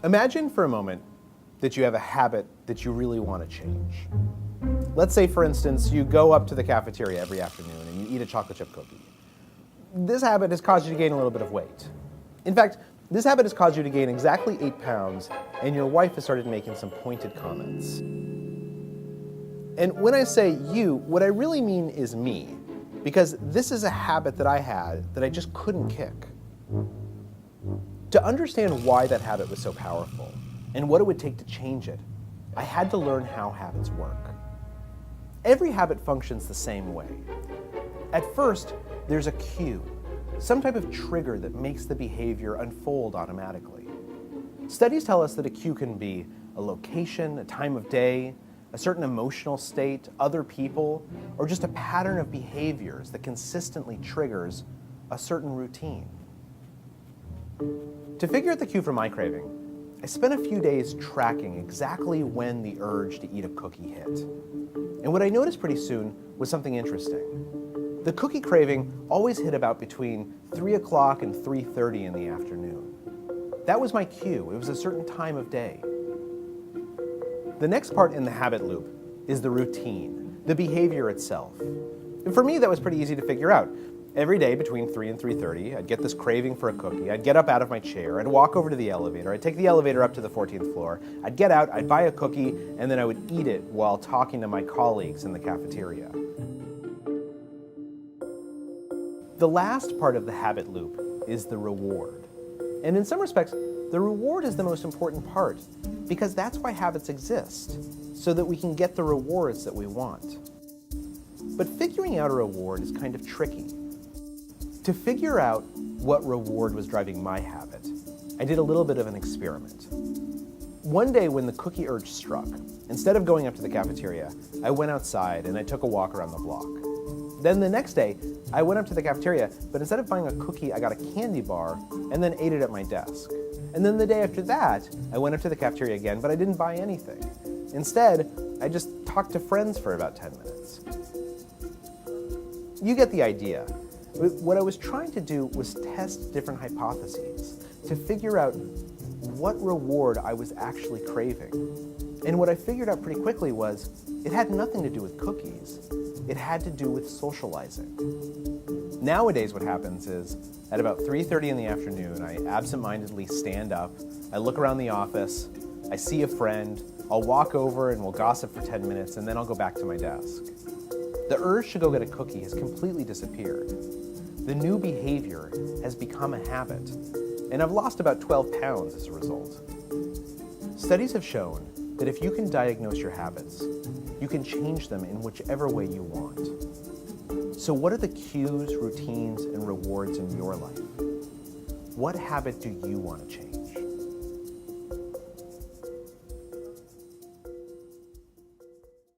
Imagine for a moment that you have a habit that you really want to change. Let's say, for instance, you go up to the cafeteria every afternoon and you eat a chocolate chip cookie. This habit has caused you to gain a little bit of weight. In fact, this habit has caused you to gain exactly 8 pounds, and your wife has started making some pointed comments. And when I say you, what I really mean is me, because this is a habit that I had that I just couldn't kick. To understand why that habit was so powerful and what it would take to change it, I had to learn how habits work. Every habit functions the same way. At first, there's a cue, some type of trigger that makes the behavior unfold automatically. Studies tell us that a cue can be a location, a time of day, a certain emotional state, other people, or just a pattern of behaviors that consistently triggers a certain routine. To figure out the cue for my craving, I spent a few days tracking exactly when the urge to eat a cookie hit. And what I noticed pretty soon was something interesting. The cookie craving always hit about between 3 o'clock and 3:30 in the afternoon. That was my cue. It was a certain time of day. The next part in the habit loop is the routine, the behavior itself. And for me, that was pretty easy to figure out. Every day between 3 and 3:30, I'd get this craving for a cookie. I'd get up out of my chair, I'd walk over to the elevator, I'd take the elevator up to the 14th floor, I'd get out, I'd buy a cookie, and then I would eat it while talking to my colleagues in the cafeteria. The last part of the habit loop is the reward. And in some respects, the reward is the most important part, because that's why habits exist, so that we can get the rewards that we want. But figuring out a reward is kind of tricky. To figure out what reward was driving my habit, I did a little bit of an experiment. One day when the cookie urge struck, instead of going up to the cafeteria, I went outside and I took a walk around the block. Then the next day, I went up to the cafeteria, but instead of buying a cookie, I got a candy bar and then ate it at my desk. And then the day after that, I went up to the cafeteria again, but I didn't buy anything. Instead, I just talked to friends for about 10 minutes. You get the idea. What I was trying to do was test different hypotheses to figure out what reward I was actually craving. And what I figured out pretty quickly was it had nothing to do with cookies. It had to do with socializing. Nowadays what happens is at about 3:30 in the afternoon, I absentmindedly stand up, I look around the office, I see a friend, I'll walk over and we'll gossip for 10 minutes and then I'll go back to my desk. The urge to go get a cookie has completely disappeared. The new behavior has become a habit, and I've lost about 12 pounds as a result. Studies have shown that if you can diagnose your habits, you can change them in whichever way you want. So what are the cues, routines, and rewards in your life? What habit do you want to change?